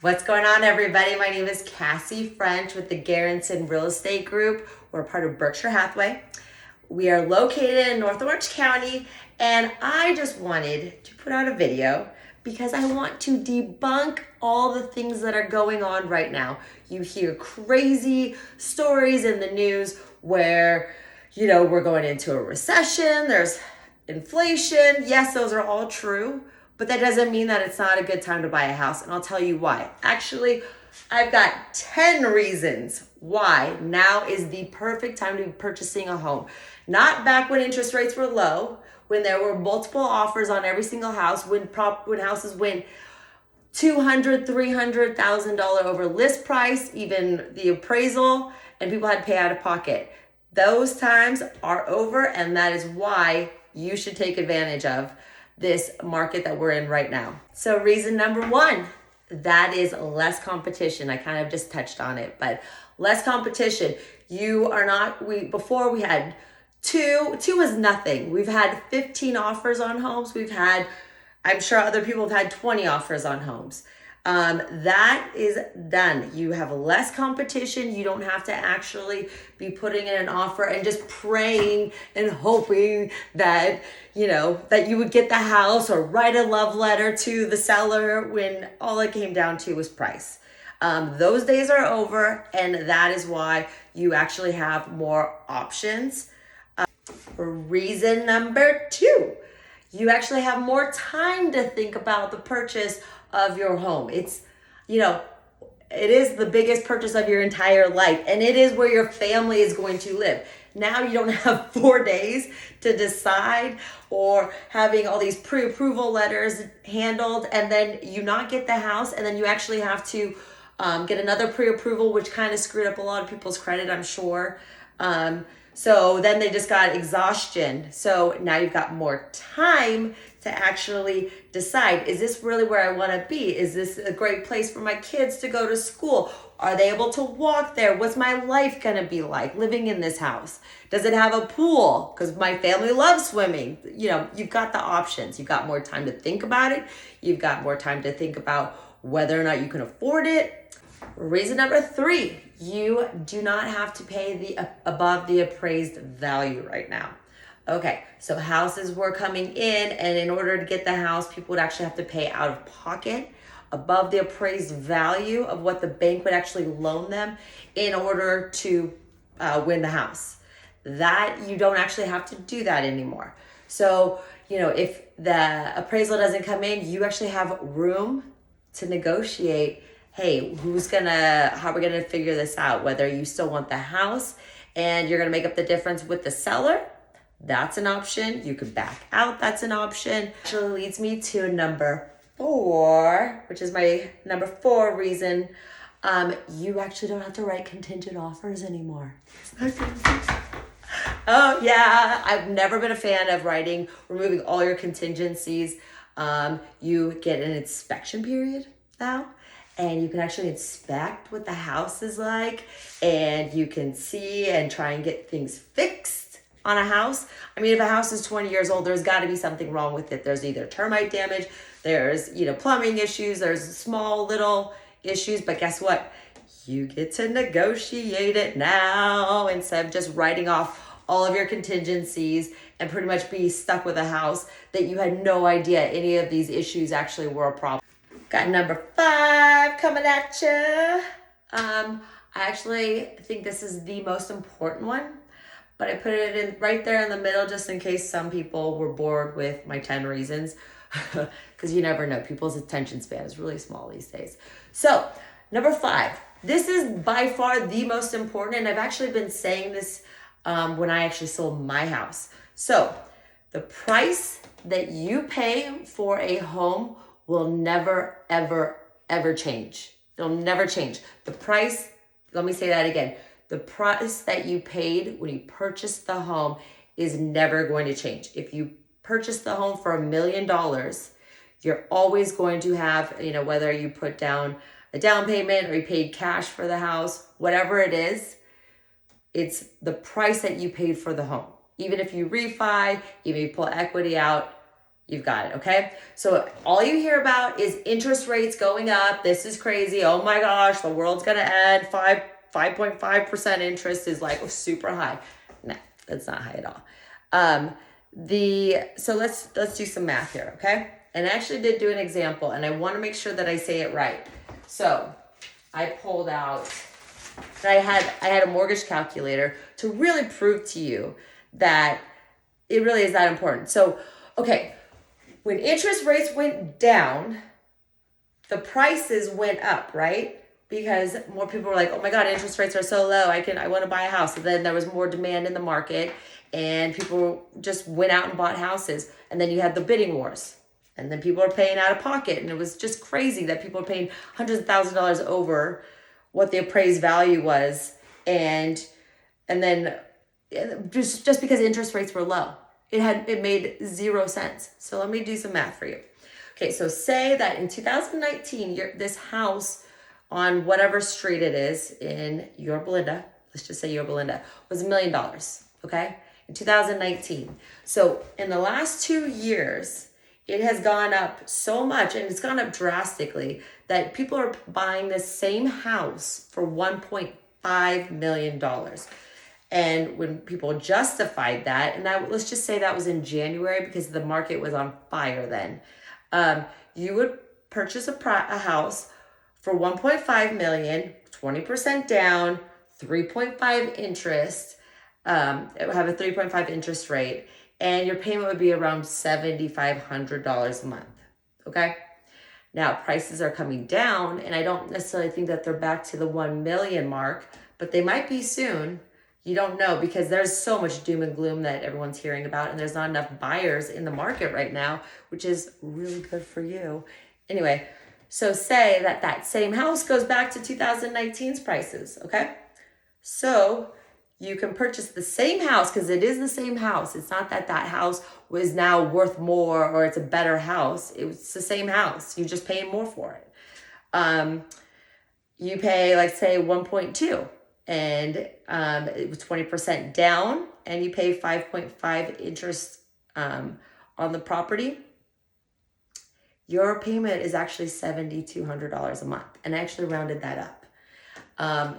What's going on, everybody? My name is Cassie French with the Garrison Real Estate Group. We're part of Berkshire Hathaway. We are located in North Orange County, and I just wanted to put out a video because I want to debunk all the things that are going on right now. You hear crazy stories in the news where, we're going into a recession, there's inflation. Yes, those are all true, but that doesn't mean that it's not a good time to buy a house. And I'll tell you why. Actually, I've got 10 reasons why now is the perfect time to be purchasing a home. Not back when interest rates were low, when there were multiple offers on every single house, when houses went $200,000, $300,000 over list price, even the appraisal, and people had to pay out of pocket. Those times are over, and that is why you should take advantage of this market that we're in right now. So reason number one, that is less competition. I kind of just touched on it, but less competition. Before we had two was nothing. We've had 15 offers on homes. I'm sure other people have had 20 offers on homes. That is done. You have less competition. You don't have to actually be putting in an offer and just praying and hoping that, that you would get the house or write a love letter to the seller when all it came down to was price. Those days are over, and that is why you actually have more options. Reason number two, you actually have more time to think about the purchase of your home. It is the biggest purchase of your entire life, and it is where your family is going to live. Now you don't have 4 days to decide, or having all these pre-approval letters handled, and then you not get the house, and then you actually have to get another pre-approval, which kind of screwed up a lot of people's credit, I'm sure. So then they just got exhaustion. So now you've got more time to actually decide, is this really where I want to be? Is this a great place for my kids to go to school? Are they able to walk there? What's my life going to be like living in this house? Does it have a pool? Because my family loves swimming. You've got the options. You've got more time to think about it. You've got more time to think about whether or not you can afford it. Reason number three, you do not have to pay the above the appraised value right now. Okay, so houses were coming in, and in order to get the house, people would actually have to pay out of pocket above the appraised value of what the bank would actually loan them in order to win the house. That you don't actually have to do that anymore. So, if the appraisal doesn't come in, you actually have room to negotiate. Hey, how are we gonna figure this out? Whether you still want the house and you're gonna make up the difference with the seller, that's an option. You could back out, that's an option. Actually leads me to number 4, which is my number 4 reason. You actually don't have to write contingent offers anymore. Oh yeah, I've never been a fan of removing all your contingencies. You get an inspection period now, and you can actually inspect what the house is like, and you can see and try and get things fixed on a house. I mean, if a house is 20 years old, there's got to be something wrong with it. There's either termite damage, there's, plumbing issues, there's small little issues, but guess what? You get to negotiate it now instead of just writing off all of your contingencies and pretty much be stuck with a house that you had no idea any of these issues actually were a problem. Got number 5 coming at you. I actually think this is the most important one, but I put it in right there in the middle just in case some people were bored with my 10 reasons, because you never know. People's attention span is really small these days. So number 5, this is by far the most important, and I've actually been saying this when I actually sold my house. So the price that you pay for a home will never, ever, ever change. It'll never change. The price, let me say that again. The price that you paid when you purchased the home is never going to change. If you purchase the home for $1 million, you're always going to have, whether you put down a down payment or you paid cash for the house, whatever it is, it's the price that you paid for the home. Even if you refi, even if you pull equity out, you've got it, okay? So all you hear about is interest rates going up. This is crazy. Oh my gosh, the world's gonna end. 5.5% interest is like super high. No, that's not high at all. So let's do some math here, okay? And I actually did do an example, and I want to make sure that I say it right. So I pulled out, I had a mortgage calculator to really prove to you that it really is that important. So, okay, when interest rates went down, the prices went up, right? Because more people were like, oh my God, interest rates are so low. I want to buy a house. And then there was more demand in the market and people just went out and bought houses. And then you had the bidding wars. And then people are paying out of pocket. And it was just crazy that people are paying hundreds of thousands of dollars over what the appraised value was. And then just because interest rates were low, it made 0 sense. So let me do some math for you. Okay, so say that in 2019, this house on whatever street it is in Yorba Linda, let's just say Yorba Linda, was $1 million, okay? In 2019. So in the last 2 years, it has gone up so much, and it's gone up drastically, that people are buying this same house for $1.5 million. And when people justified that, and that, let's just say that was in January because the market was on fire then, you would purchase a house for $1.5 million, 20% down, 3.5 interest, have a 3.5 interest rate, and your payment would be around $7,500 a month, okay? Now, prices are coming down, and I don't necessarily think that they're back to the 1 million mark, but they might be soon. You don't know because there's so much doom and gloom that everyone's hearing about, and there's not enough buyers in the market right now, which is really good for you. Anyway, so say that same house goes back to 2019's prices, okay? So you can purchase the same house because it is the same house. It's not that house was now worth more or it's a better house. It's the same house. You're just paying more for it. You pay, like, say, 1.2, and it was 20% down, and you pay 5.5 interest on the property. Your payment is actually $7,200 a month, and I actually rounded that up.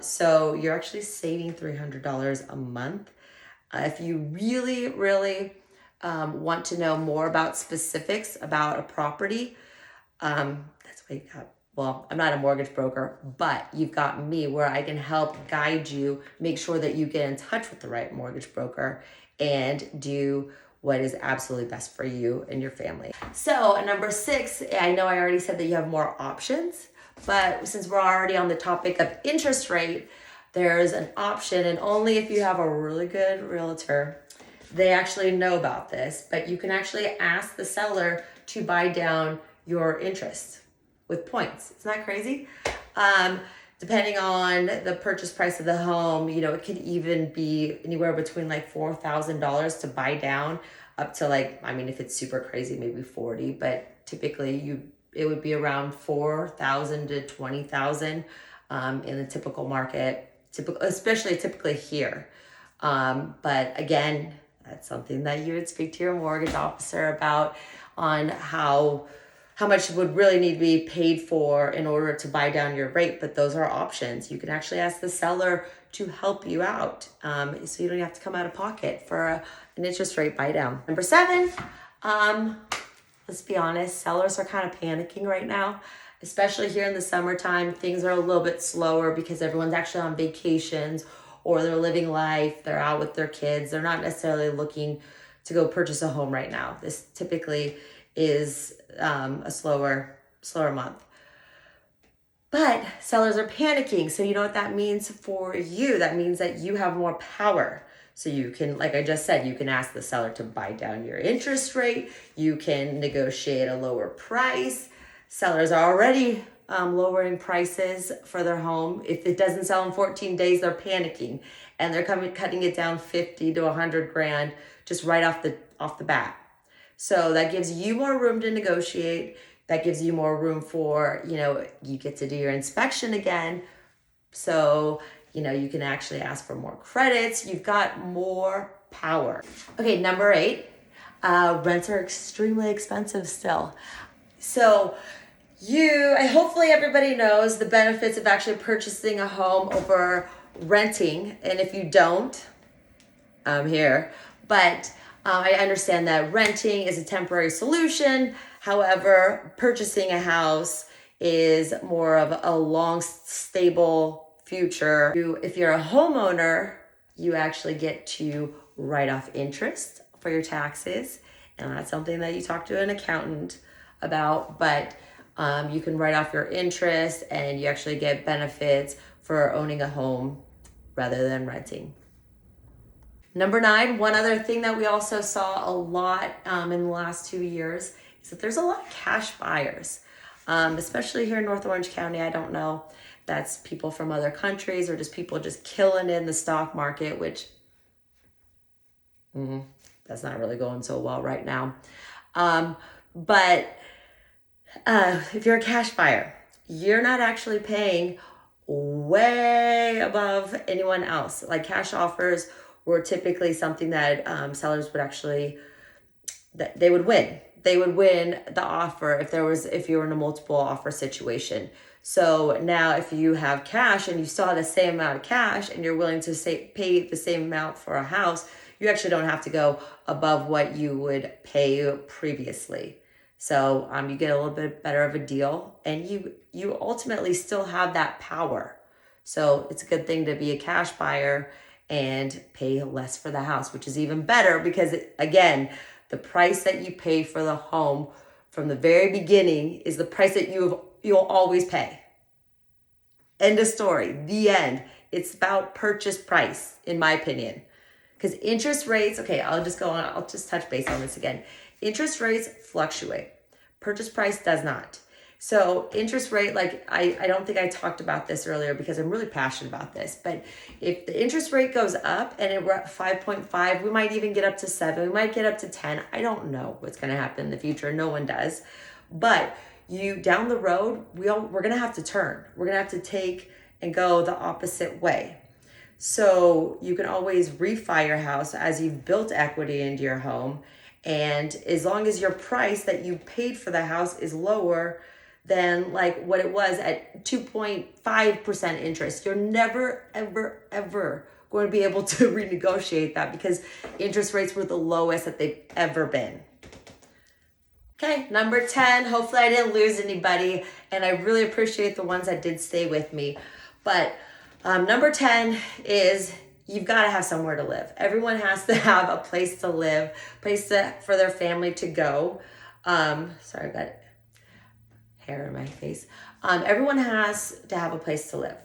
So you're actually saving $300 a month. If you really, really want to know more about specifics about a property, that's why you got, well, I'm not a mortgage broker, but you've got me where I can help guide you, make sure that you get in touch with the right mortgage broker and do what is absolutely best for you and your family. So at number 6, I know I already said that you have more options, but since we're already on the topic of interest rate, there's an option, and only if you have a really good realtor, they actually know about this, but you can actually ask the seller to buy down your interest with points. Isn't that crazy? Depending on the purchase price of the home, it could even be anywhere between like $4,000 to buy down up to if it's super crazy, maybe 40, but typically it would be around 4,000 to 20,000 in the typical market, especially typically here. But again, that's something that you would speak to your mortgage officer about on how much would really need to be paid for in order to buy down your rate. But those are options. You can actually ask the seller to help you out, so you don't have to come out of pocket for an interest rate buy down. Number 7, let's be honest, sellers are kind of panicking right now, especially here in the summertime. Things are a little bit slower because everyone's actually on vacations or they're living life. They're out with their kids. They're not necessarily looking to go purchase a home right now. This typically is a slower month. But sellers are panicking. So you know what that means for you? That means that you have more power. So you can, like I just said, you can ask the seller to buy down your interest rate. You can negotiate a lower price. Sellers are already lowering prices for their home. If it doesn't sell in 14 days, they're panicking and they're cutting it down 50 to 100 grand just right off the bat. So that gives you more room to negotiate. That gives you more room for, you get to do your inspection again. So, you can actually ask for more credits. You've got more power. Okay, number 8. Rents are extremely expensive still. So hopefully everybody knows the benefits of actually purchasing a home over renting. And if you don't, I'm here. But I understand that renting is a temporary solution. However, purchasing a house is more of a long, stable future. If you're a homeowner, you actually get to write off interest for your taxes. And that's something that you talk to an accountant about. But you can write off your interest and you actually get benefits for owning a home rather than renting. Number 9, one other thing that we also saw a lot in the last 2 years is that there's a lot of cash buyers, especially here in North Orange County. I don't know, that's people from other countries or just people just killing it in the stock market, which that's not really going so well right now. But if you're a cash buyer, you're not actually paying way above anyone else. Like cash offers were typically something that sellers would actually, that they would win. They would win the offer if you were in a multiple offer situation. So now if you have cash and you still have the same amount of cash and you're willing to pay the same amount for a house, you actually don't have to go above what you would pay previously. So you get a little bit better of a deal and you ultimately still have that power. So it's a good thing to be a cash buyer and pay less for the house, which is even better because, again, the price that you pay for the home from the very beginning is the price that you'll always pay. End of story. The end. It's about purchase price, in my opinion. Because interest rates, I'll just touch base on this again. Interest rates fluctuate. Purchase price does not. So interest rate, like I don't think I talked about this earlier because I'm really passionate about this, but if the interest rate goes up and we're at 5.5, we might even get up to 7, we might get up to 10. I don't know what's going to happen in the future. No one does. But down the road, we're going to have to turn. We're going to have to take and go the opposite way. So you can always refi your house as you've built equity into your home. And as long as your price that you paid for the house is lower than like what it was at 2.5% interest, you're never, ever, ever going to be able to renegotiate that because interest rates were the lowest that they've ever been. Okay, number 10, hopefully I didn't lose anybody, and I really appreciate the ones that did stay with me. But number 10 is you've got to have somewhere to live. Everyone has to have a place to live, for their family to go. Sorry, I've got hair in my face. Everyone has to have a place to live.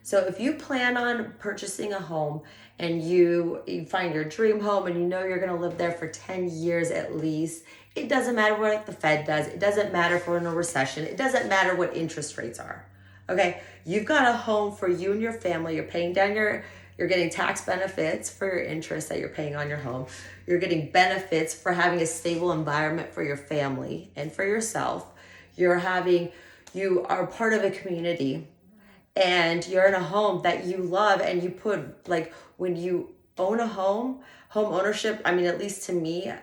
So if you plan on purchasing a home and you find your dream home and you know you're going to live there for 10 years at least, it doesn't matter what the Fed does. It doesn't matter if we're in a recession. It doesn't matter what interest rates are. Okay, you've got a home for you and your family. You're paying down you're getting tax benefits for your interest that you're paying on your home. You're getting benefits for having a stable environment for your family and for yourself. You are part of a community and you're in a home that you love, and you put, like, when you own a home ownership, I mean, at least to me,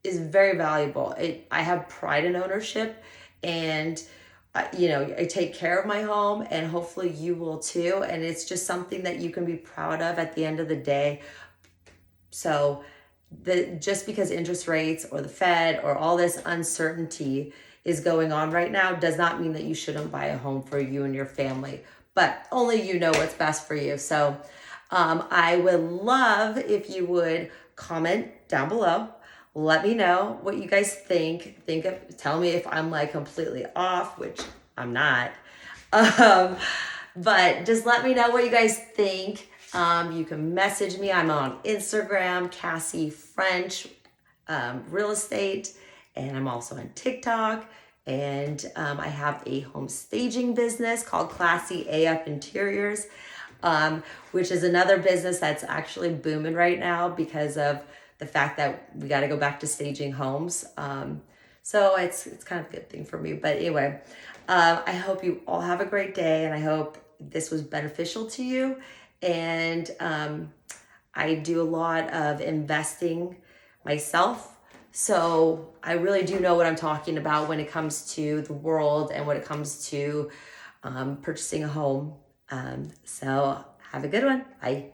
is very valuable. I have pride in ownership, and I take care of my home, and hopefully you will too. And it's just something that you can be proud of at the end of the day. So just because interest rates or the Fed or all this uncertainty is going on right now does not mean that you shouldn't buy a home for you and your family, but only you know what's best for you. So I would love if you would comment down below. Let me know what you guys think. Tell me if I'm like completely off, which I'm not. But just let me know what you guys think. You can message me. I'm on Instagram, Cassie French Real Estate, and I'm also on TikTok. And I have a home staging business called Classy AF Interiors, which is another business that's actually booming right now because of the fact that we got to go back to staging homes. So it's kind of a good thing for me. But anyway, I hope you all have a great day, and I hope this was beneficial to you. And I do a lot of investing myself. So I really do know what I'm talking about when it comes to the world and when it comes to purchasing a home. So have a good one. Bye.